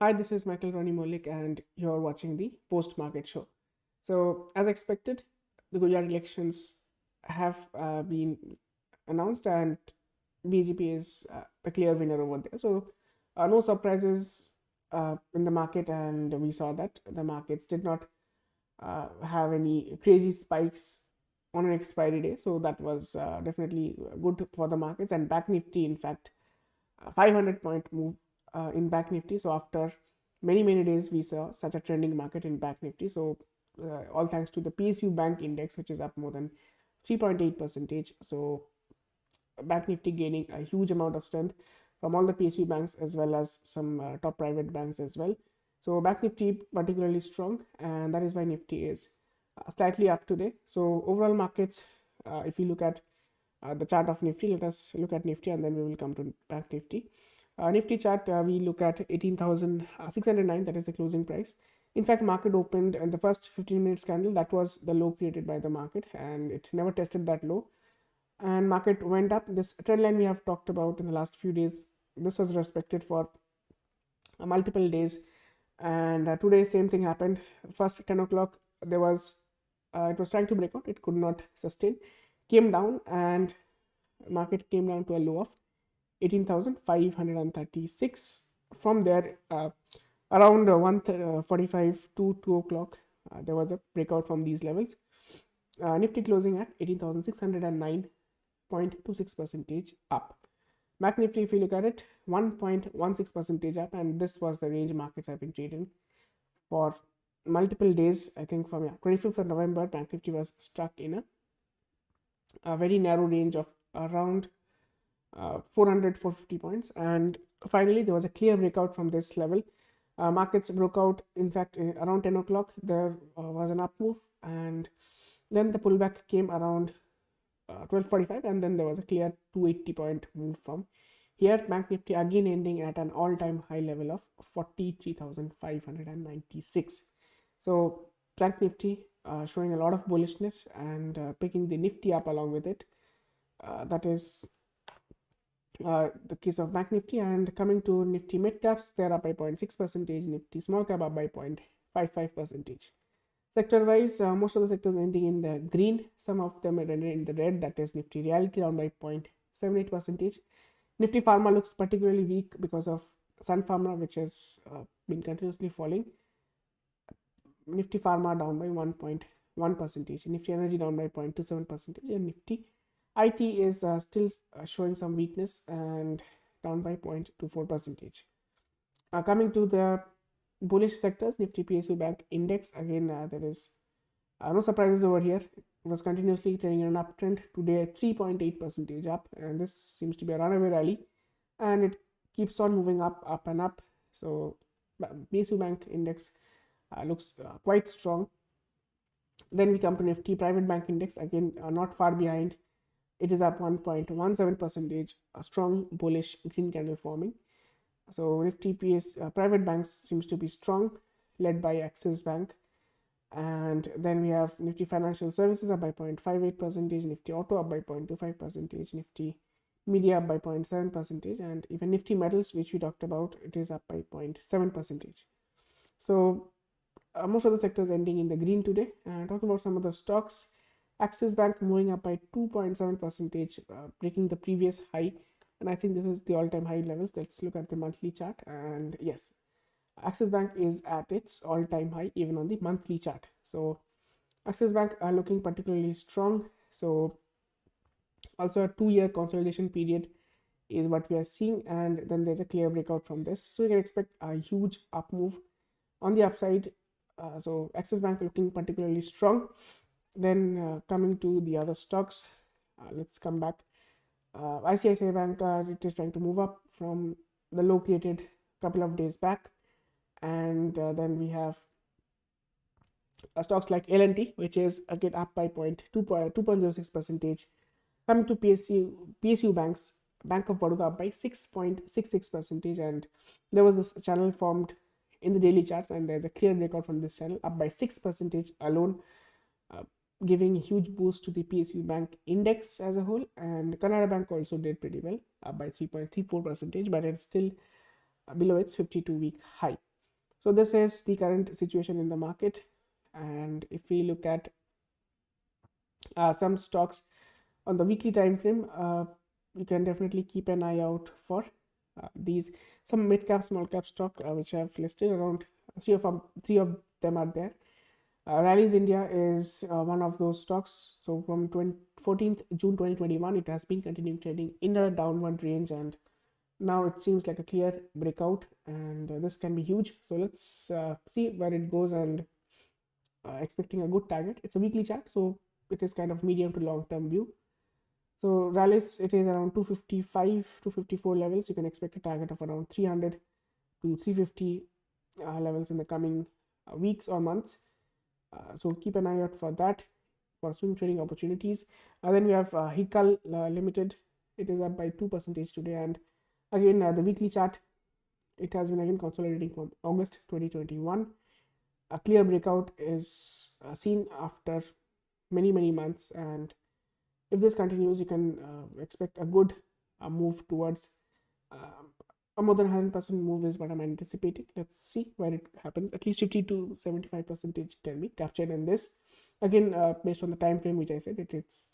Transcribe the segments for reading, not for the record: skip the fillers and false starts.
Hi, this is Michael Rony Mullick, and you're watching the post market show. So, as expected, the Gujarat elections have been announced, and BJP is the clear winner over there. So, no surprises in the market, and we saw that the markets did not have any crazy spikes on an expiry day. So, that was definitely good for the markets. And Back Nifty, in fact, 500-point move in Back Nifty. So after many days, we saw such a trending market in Back Nifty. So all thanks to the PSU Bank Index, which is up more than 3.8%. So Bank Nifty gaining a huge amount of strength from all the PSU banks as well as some top private banks as well. So Bank Nifty particularly strong, and that is why Nifty is slightly up today. So overall markets, if you look at the chart of Nifty, let us look at Nifty and then we will come to Bank Nifty. Nifty chart, we look at 18,609, that is the closing price. In fact, market opened in the first 15 minutes candle, that was the low created by the market, and it never tested that low. And market went up. This trend line we have talked about in the last few days, this was respected for multiple days. And today, same thing happened. First 10 o'clock, there was it was trying to break out, it could not sustain, came down, and market came down to a low of 18,536. From there, around 1:45 to 2 o'clock, there was a breakout from these levels. Nifty closing at 18,609.26% up. Bank Nifty, if you look at it, 1.16% up, and this was the range markets have been trading for multiple days. I think from 25th of November, Bank Nifty was stuck in a very narrow range of around 400 450 points, and finally there was a clear breakout from this level. Markets broke out, in fact, around 10 o'clock there was an up move, and then the pullback came around 12:45, and then there was a clear 280-point move from here. Bank Nifty again ending at an all-time high level of 43,596. So Bank Nifty showing a lot of bullishness and picking the Nifty up along with it. That is the case of Bank Nifty. And coming to Nifty mid caps, they're up by 0.6%, Nifty small cap up by 0.55%. Sector wise, most of the sectors ending in the green, some of them are ending in the red, that is Nifty Realty down by 0.78%. Nifty Pharma looks particularly weak because of Sun Pharma, which has been continuously falling. Nifty Pharma down by 1.1%, Nifty Energy down by 0.27%, and Nifty IT is still showing some weakness and down by 0.24%. Coming to the bullish sectors, Nifty PSU Bank Index, again there is no surprises over here. It was continuously trading in an uptrend, today 3.8% up, and this seems to be a runaway rally, and it keeps on moving up and up. So PSU Bank Index looks quite strong. Then we come to Nifty Private Bank Index, again not far behind. It is up 1.17%, a strong bullish green candle forming. So Nifty private banks seems to be strong, led by Axis Bank. And then we have Nifty Financial Services up by 0.58%, Nifty Auto up by 0.25%, Nifty Media up by 0.7%, and even Nifty Metals, which we talked about, it is up by 0.7%. So most of the sectors ending in the green today. And talking about some of the stocks, Axis Bank moving up by 2.7%, breaking the previous high, and I think this is the all-time high levels. Let's look at the monthly chart, and yes, Axis Bank is at its all-time high even on the monthly chart. So Axis Bank are looking particularly strong. So also a 2-year consolidation period is what we are seeing, and then there's a clear breakout from this, so we can expect a huge up move on the upside. So Axis Bank looking particularly strong. Then coming to the other stocks, let's come back. ICICI Bank, it is trying to move up from the low created a couple of days back, and then we have stocks like L&T, which is again up by 2.06%. Coming to PSU banks, Bank of Baroda up by 6.66%, and there was this channel formed in the daily charts, and there's a clear breakout from this channel, up by 6% alone, giving a huge boost to the PSU Bank Index as a whole. And Canara Bank also did pretty well, up by 3.34%, but it's still below its 52-week high. So this is the current situation in the market. And if we look at some stocks on the weekly time frame, you can definitely keep an eye out for these some mid cap, small cap stock which I have listed. Around three of them are there. Rallies India is one of those stocks. So from 14th June 2021, it has been continuing trading in a downward range, and now it seems like a clear breakout, and this can be huge. So let's see where it goes, and expecting a good target. It's a weekly chart, so it is kind of medium to long term view. So rallies, it is around 255 to 54 levels. You can expect a target of around 300 to 350 levels in the coming weeks or months. So keep an eye out for that, for swing trading opportunities. Then we have Hikal Limited. It is up by 2% today, and again the weekly chart, it has been again consolidating from August 2021. A clear breakout is seen after many months, and if this continues, you can expect a good move towards a more than 100% move is what I'm anticipating. Let's see where it happens. At least 50 to 75% can be captured in this. Again, based on the time frame which I said, it's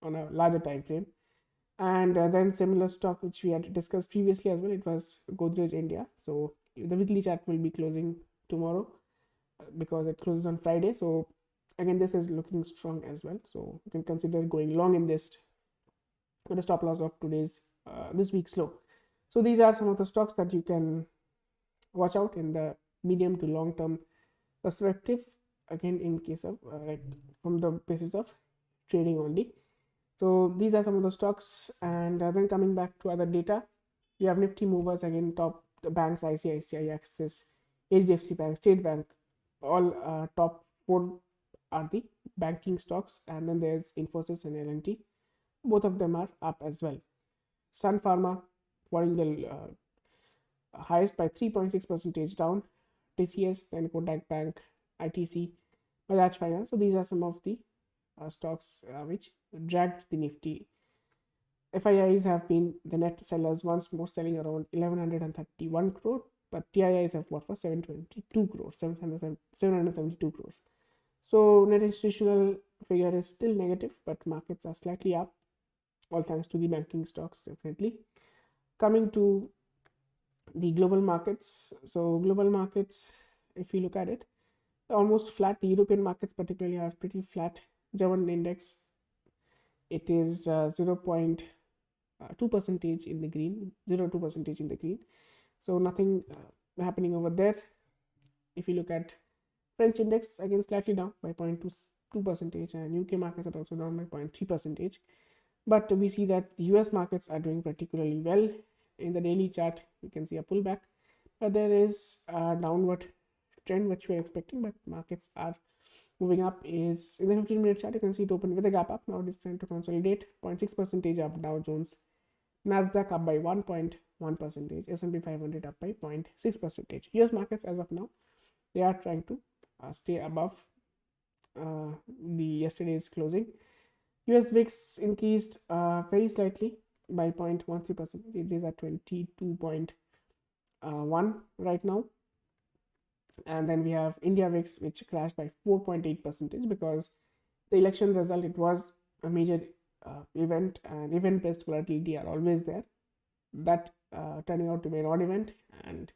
on a larger time frame. And then similar stock which we had discussed previously as well, it was Godrej India. So the weekly chart will be closing tomorrow because it closes on Friday. So again, this is looking strong as well. So you can consider going long in this with a stop loss of today's this week's low. So these are some of the stocks that you can watch out in the medium to long term perspective. Again, in case of like from the basis of trading only. So these are some of the stocks, and then coming back to other data, we have Nifty movers again. Top the banks: ICICI, Axis, HDFC Bank, State Bank. All top 4 are the banking stocks, and then there's Infosys and L&T. Both of them are up as well. Sun Pharma falling the highest by 3.6% down. TCS, then Kotak Bank, ITC, Bajaj Finance. So these are some of the stocks which dragged the Nifty. FIIs have been the net sellers, once more selling around 1131 crore, but TIIs have bought for 722 crores, 772 crores. So net institutional figure is still negative, but markets are slightly up, all thanks to the banking stocks definitely. Coming to the global markets, so global markets, if you look at it, almost flat. The European markets particularly are pretty flat. German index, it is 0.2% in the green, 0.2% in the green. So nothing happening over there. If you look at French index, again slightly down by 0.2%, and UK markets are also down by 0.3%. But we see that the US markets are doing particularly well. In the daily chart, you can see a pullback, but there is a downward trend which we are expecting, but markets are moving up. Is in the 15-minute chart, you can see it open with a gap up. Now it is trying to consolidate. 0.6% up. Dow Jones, Nasdaq up by 1.1%, S&P 500 up by 0.6%. US markets as of now, they are trying to stay above the yesterday's closing. US VIX increased very slightly by 0.13%. It is at 22.1 right now. And then we have India VIX, which crashed by 4.8% because the election result, it was a major event, and event-based volatility are always there. That turning out to be an odd event and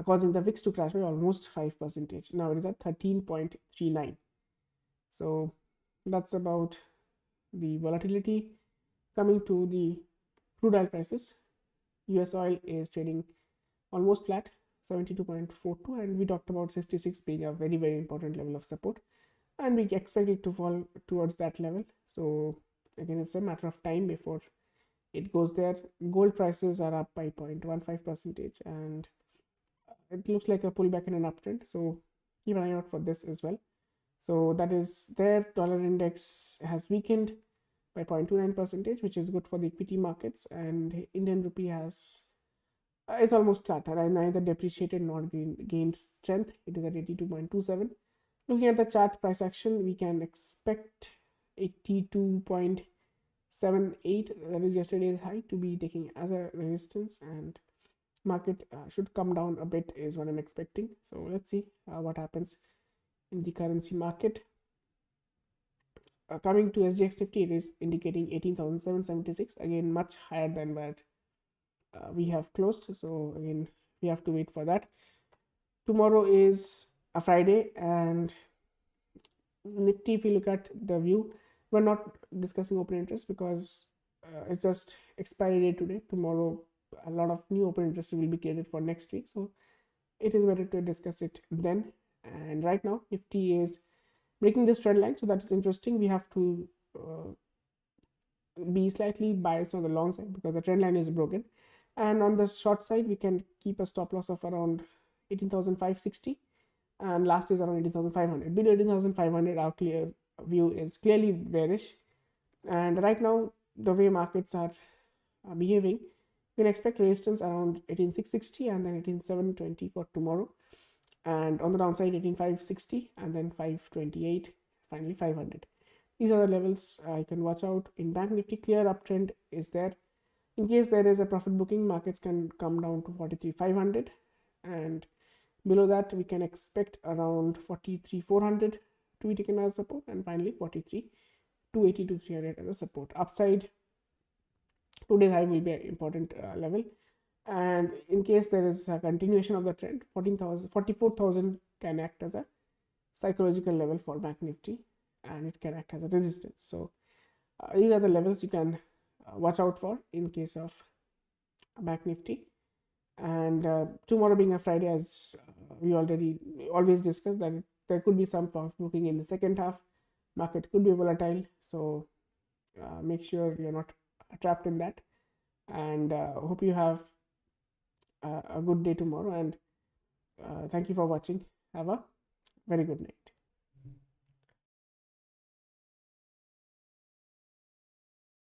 causing the VIX to crash by almost 5%. Now it is at 13.39. So that's about the volatility. Coming to the crude oil prices, US oil is trading almost flat, 72.42, and we talked about 66 being a very important level of support, and we expect it to fall towards that level. So again, it's a matter of time before it goes there. Gold prices are up by 0.15%, and it looks like a pullback in an uptrend, so keep an eye out for this as well. So that is there. Dollar index has weakened by 0.29%, which is good for the equity markets, and Indian rupee has is almost flat, and neither depreciated nor gained strength. It is at 82.27. Looking at the chart price action, we can expect 82.78, that is yesterday's high, to be taking as a resistance, and market should come down a bit is what I'm expecting. So let's see what happens in the currency market. Coming to SGX Nifty, it is indicating 18,776, again much higher than where we have closed. So again, we have to wait for that. Tomorrow is a Friday, and Nifty, if you look at the view, we're not discussing open interest because it's just expiry day today. Tomorrow, a lot of new open interest will be created for next week, so it is better to discuss it then. And right now, Nifty is breaking this trend line, so that is interesting. We have to be slightly biased on the long side because the trend line is broken, and on the short side, we can keep a stop loss of around 18,560. And last is around 18,500. Below 18,500, our clear view is clearly bearish. And right now, the way markets are behaving, we can expect resistance around 18,660 and then 18,720 for tomorrow. And on the downside, 18,560 and then 528, finally 500. These are the levels you can watch out. In Bank Nifty, clear uptrend is there. In case there is a profit booking, markets can come down to 43,500, and below that we can expect around 43,400 to be taken as support, and finally 43,280 to 300 as a support. Upside, today's high will be an important level, and in case there is a continuation of the trend, 44,000 can act as a psychological level for Bank Nifty, and it can act as a resistance. So these are the levels you can watch out for in case of Bank Nifty. And tomorrow being a Friday, as we always discuss, that there could be some profit booking in the second half. Market could be volatile, so make sure you're not trapped in that. And hope you have a good day tomorrow, and thank you for watching. Have a very good night.